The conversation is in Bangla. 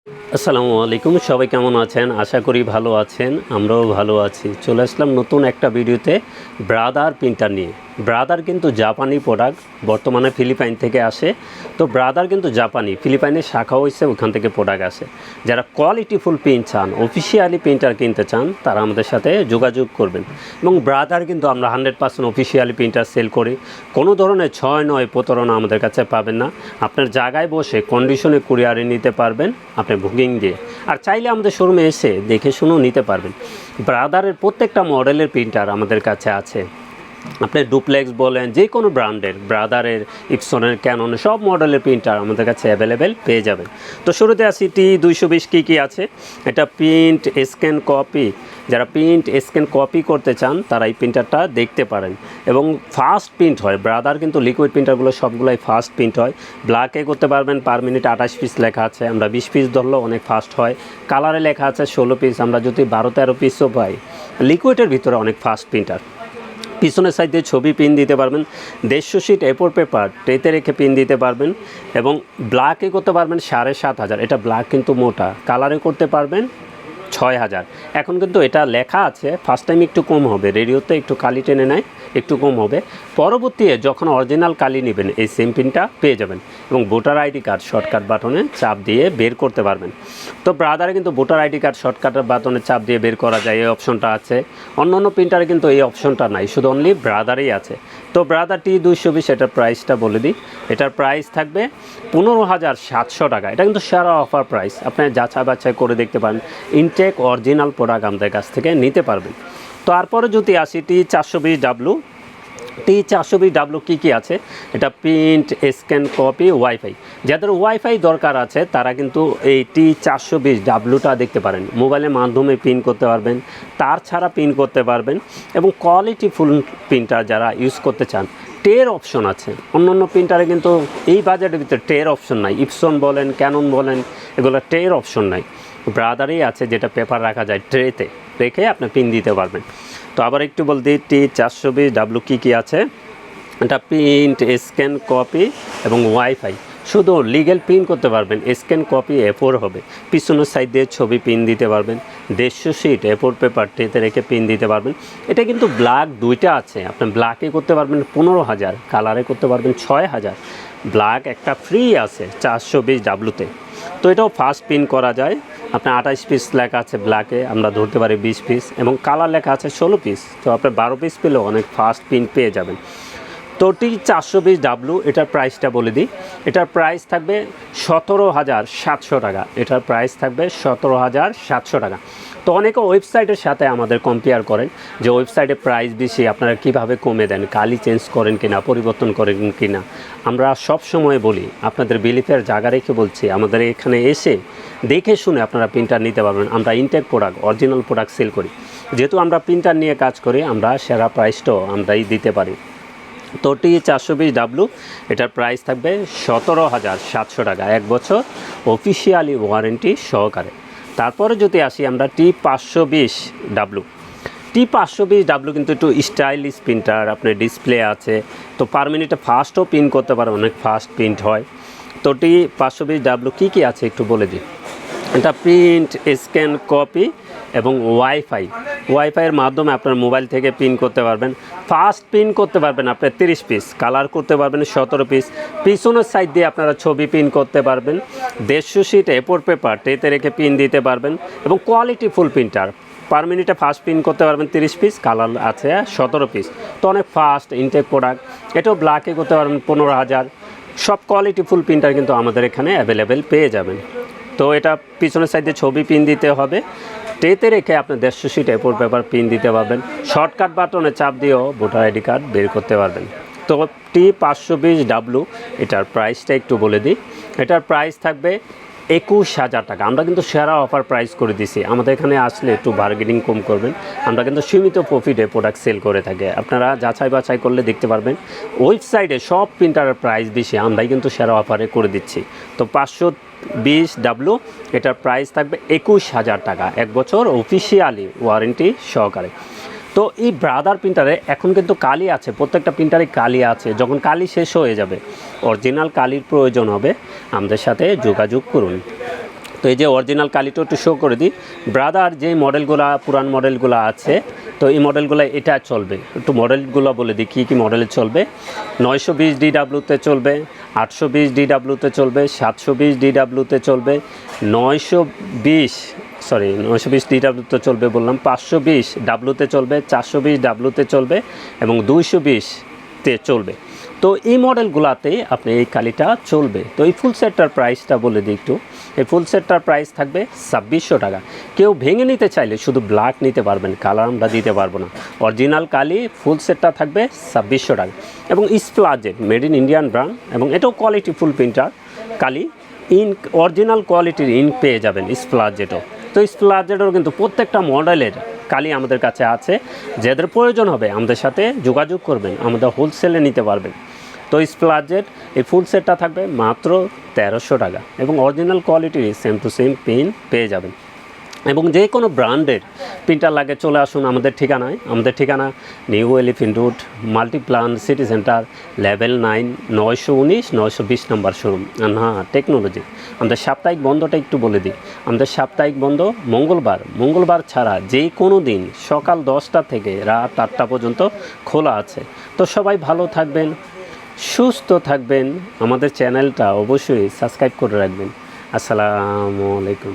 আসসালামু আলাইকুম, সবাই কেমন আছেন? আশা করি ভালো আছেন। আমরাও ভালো আছি। চলে আসলাম নতুন একটা ভিডিওতে ব্রাদার প্রিন্টার নিয়ে। ব্রাদার কিন্তু জাপানি প্রোডাক্ট, বর্তমানে ফিলিপাইন থেকে আসে। তো ব্রাদার কিন্তু জাপানি, ফিলিপাইনের শাখা হয়েছে, ওখান থেকে প্রোডাক্ট আসে। যারা কোয়ালিটিফুল প্রিন্ট চান, অফিসিয়ালি প্রিন্টার কিনতে চান, তারা আমাদের সাথে যোগাযোগ করবেন। এবং ব্রাদার কিন্তু আমরা 100% অফিসিয়ালি প্রিন্টার সেল করি। কোনো ধরনের ছয় নয় প্রতারণা আমাদের কাছে পাবেন না। আপনার জায়গায় বসে কন্ডিশনে কুরিয়ারে নিতে পারবেন, আপনি বুকিং দিয়ে। আর চাইলে আমাদের শোরুমে এসে দেখে শুনেও নিতে পারবেন। ব্রাদারের প্রত্যেকটা মডেলের প্রিন্টার আমাদের কাছে আছে। আপনি ডুপ্লেক্স বলেন, যে কোনো ব্র্যান্ডের, ব্রাদারের, ইপসনের, ক্যাননের সব মডেলের প্রিন্টার আমাদের কাছে অ্যাভেলেবেল পেয়ে যাবেন। তো শুরুতে আসি T220 কী আছে। এটা প্রিন্ট স্ক্যান কপি। যারা প্রিন্ট স্ক্যান কপি করতে চান তারা এই প্রিন্টারটা দেখতে পারেন। এবং ফাস্ট প্রিন্ট হয়। ব্রাদার কিন্তু লিকুইড প্রিন্টারগুলো সবগুলোই ফাস্ট প্রিন্ট হয়। ব্ল্যাকে করতে পারবেন, পার মিনিট 28 পিস লেখা আছে। আমরা 20 পিস ধরলেও অনেক ফাস্ট হয়। কালারে লেখা আছে 16 পিস, আমরা যদি 12-13 পিসও পাই। লিকুইডের ভিতরে অনেক ফাস্ট প্রিন্টার। পিছনের সাইড দিয়ে ছবি পিন দিতে পারবেন। 150 শিট A4 পেপার ট্রেতে রেখে পিন দিতে পারবেন। এবং ব্ল্যাকে করতে পারবেন 7,500। এটা ব্ল্যাক কিন্তু মোটা। কালারে করতে পারবেন 6,000। এখন কিন্তু এটা লেখা আছে, ফার্স্ট টাইম একটু কম হবে, রেডিওতে একটু কালি টেনে নেয়, একটু কম হবে। পরবর্তীতে যখন অরিজিনাল কালি নেবেন এই সেম পিনটা পেয়ে যাবেন। এবং ভোটার আইডি কার্ড শর্টকাট বাটনে চাপ দিয়ে বের করতে পারবেন। তো ব্রাদারে কিন্তু ভোটার আইডি কার্ড শর্টকাটের বাটনে চাপ দিয়ে বের করা যায়, এই অপশনটা আছে। অন্য অন্য প্রিন্টারে কিন্তু এই অপশনটা নাই, শুধু অনলি ব্রাদারেই আছে। তো ব্রাদার T220 এটার প্রাইসটা বলে দিই। এটার প্রাইস থাকবে 15,700 টাকা। এটা কিন্তু সেরা অফার প্রাইস। আপনি যাচাই বাছাই করে দেখতে পারেন, ইনটেক অরিজিনাল প্রোডাক্ট আমাদের কাছ থেকে নিতে পারবেন। তারপরে যদি আসি T420W কী আছে। এটা প্রিন্ট স্ক্যান কপি ওয়াইফাই। যাদের ওয়াইফাই দরকার আছে তারা কিন্তু এই T420Wটা দেখতে পারেন। মোবাইলের মাধ্যমে প্রিন্ট করতে পারবেন, তার ছাড়া প্রিন্ট করতে পারবেন। এবং কোয়ালিটিফুল প্রিন্টার যারা ইউজ করতে চান, টের অপশন আছে। অন্য অন্য প্রিন্টারে কিন্তু এই বাজেটের ভিতরে টের অপশন নাই। ইপসন বলেন, ক্যানন বলেন, এগুলো টের অপশন নাই। ব্রাদারেই আছে, যেটা পেপার রাখা যায়, ট্রেতে রেখে আপনি পিন দিতে পারবেন। তো আবার একটু বলতে, T420W কী আছে। এটা প্রিন্ট স্ক্যান কপি এবং ওয়াইফাই। শুধু লিগ্যাল প্রিন্ট করতে পারবেন, স্ক্যান কপি A4 হবে। পিছনের সাইড দিয়ে ছবি পিন দিতে পারবেন। 150 শিট A4 পেপার ট্রেতে রেখে পিন দিতে পারবেন। এটা কিন্তু ব্ল্যাক দুইটা আছে। আপনি ব্ল্যাকে করতে পারবেন 15,000, কালারে করতে পারবেন 6,000। ব্ল্যাক একটা ফ্রি আছে 420Wতে। তো এটাও ফাস্ট পিন করা যায়। আপনার 28 পিস লেখা আছে ব্ল্যাকে, আমরা ধরতে পারি 20 পিস। এবং কালার লেখা আছে 16 পিস। তো আপনার 12 পিস পেলেও অনেক ফাস্ট পিন পেয়ে যাবেন। তো T420W এটার প্রাইসটা বলে দিই। এটার প্রাইস থাকবে 17,700 টাকা। এটার প্রাইস থাকবে 17,700 টাকা। তো অনেকে ওয়েবসাইটের সাথে আমাদের কম্পেয়ার করেন যে ওয়েবসাইটে প্রাইস বেশি, আপনারা কিভাবে কমে দেন, কালি চেঞ্জ করেন কিনা, পরিবর্তন করেন কিনা। আমরা সব সময় বলি, আপনাদের বিলিফের জায়গা রেখে বলছি, আমাদের এখানে এসে দেখে শুনে আপনারা প্রিন্টার নিতে পারবেন। আমরা intact product, original product sell করি। যেহেতু আমরা প্রিন্টার নিয়ে কাজ করি, আমরা সেরা প্রাইসটাও আমরাই দিতে পারি। তো T420W এটার প্রাইস থাকবে 17,700 টাকা, 1 বছর অফিসিয়ালি ওয়ারেন্টি সহকারে। তারপরে যদি আসি আমরা T520W কিন্তু একটু স্টাইলিশ প্রিন্টার। আপনার ডিসপ্লে আছে, তো পার মিনিটে ফাস্টও প্রিন্ট করতে পারে, অনেক ফাস্ট প্রিন্ট হয়। তো T520W কী আছে একটু বলে দিই। এটা প্রিন্ট স্ক্যান কপি এবং ওয়াইফাইয়ের মাধ্যমে আপনার মোবাইল থেকে প্রিন্ট করতে পারবেন। ফাস্ট প্রিন্ট করতে পারবেন আপনার 30 পিস, কালার করতে পারবেন 17 পিস। পিছনের সাইড দিয়ে আপনারা ছবি প্রিন্ট করতে পারবেন। 150 শিট A4 পেপার ট্রেতে রেখে প্রিন্ট দিতে পারবেন। এবং কোয়ালিটিফুল প্রিন্টার, পার মিনিটে ফাস্ট প্রিন্ট করতে পারবেন 30 পিস, কালার আছে 17 পিস। তো অনেক ফাস্ট ইনটেক প্রোডাক্ট। এটাও ব্ল্যাকে করতে পারবেন 15,000। সব কোয়ালিটিফুল প্রিন্টার কিন্তু আমাদের এখানে অ্যাভেলেবেল পেয়ে যাবেন। তো এটা পিছনের সাইডে ছবি পিন দিতে হবে। ট্রেতে রেখে আপনি 150 শিট A4 পেপার পিন দিতে পারবেন। শর্টকাট বাটনে চাপ দিয়েও ভোটার আইডি কার্ড বের করতে পারবেন। তো T520W এটার প্রাইসটা একটু বলে দিই। এটার প্রাইস থাকবে 21,000 টাকা। আমরা কিন্তু সেরা অফার প্রাইস করে দিছি। আমাদের এখানে আসলে একটু বার্গেনিং কম করবেন। আমরা কিন্তু সীমিত প্রফিটে প্রোডাক্ট সেল করে থাকি। আপনারা যাচাই বাছাই করলে দেখতে পারবেন, ওয়েবসাইটে সব প্রিন্টারের প্রাইস বেশি, আমরাই কিন্তু সেরা অফারে করে দিচ্ছি। তো 520W এটার প্রাইস থাকবে 21,000 টাকা, 1 বছর অফিসিয়ালি ওয়ারেন্টি সহকারে। তো এই ব্রাদার প্রিন্টারে এখন কিন্তু কালি আছে, প্রত্যেকটা প্রিন্টারে কালি আছে। যখন কালি শেষ হয়ে যাবে, অরিজিনাল কালির প্রয়োজন হবে, আমাদের সাথে যোগাযোগ করুন। তো এই যে অরিজিনাল কালিটা একটু শো করে দিই। ব্রাদার যে মডেলগুলো পুরান মডেলগুলো আছে, তো এই মডেলগুলো এটা চলবে। একটু মডেলগুলো বলে দিই কী কী মডেলে চলবে। 920 DW-তে চলবে, 820 DW-তে চলবে, 720 DW-তে চলবে, 920 DW-তে চলবে বললাম, 520 W-তে চলবে, 420 W-তে চলবে এবং 220-তে চলবে। তো এই মডেলগুলোতে আপনি এই কালিটা চলবে। তো এই ফুল সেটটার প্রাইসটা বলে দিই একটু। এই ফুল সেটটার প্রাইস থাকবে 2600 টাকা। কেউ ভেঙে নিতে চাইলে শুধু ব্ল্যাক নিতে পারবেন, কালার আমরা দিতে পারবো না। অরিজিনাল কালি ফুল সেটটা থাকবে 2600 টাকা। এবং স্প্লাজেট মেড ইন ইন্ডিয়ান ব্র্যান্ড, এবং এটাও কোয়ালিটি ফুল প্রিন্টার কালি, ইঙ্ক অরিজিনাল কোয়ালিটির ইঙ্ক পেয়ে যাবেন স্প্লাজেটও। তো স্প্লাজেটও কিন্তু প্রত্যেকটা মডেলের কালি আমাদের কাছে আছে। যাদের প্রয়োজন হবে আমাদের সাথে যোগাযোগ করবেন, আমাদের হোলসেলে নিতে পারবেন। তো স্প্লাজেট এই ফুল সেটটা থাকবে মাত্র 1300 টাকা, এবং অরিজিনাল কোয়ালিটির সেম টু সেম পেন পেয়ে যাবেন। এবং যে কোনো ব্র্যান্ডের প্রিন্টার লাগে চলে আসুন আমাদের ঠিকানায়। আমাদের ঠিকানা new elephant road, Multiplan city centre, level 9, 919 920 নম্বর শোরুম। হ্যাঁ, টেকনোলজি। আমাদের সাপ্তাহিক বন্ধটা একটু বলে দিই। আমাদের সাপ্তাহিক বন্ধ মঙ্গলবার ছাড়া যে কোনো দিন সকাল 10টা থেকে রাত 8টা পর্যন্ত খোলা আছে। তো সবাই ভালো থাকবেন, সুস্থ থাকবেন। আমাদের চ্যানেলটা অবশ্যই সাবস্ক্রাইব করে রাখবেন। আসসালামু আলাইকুম।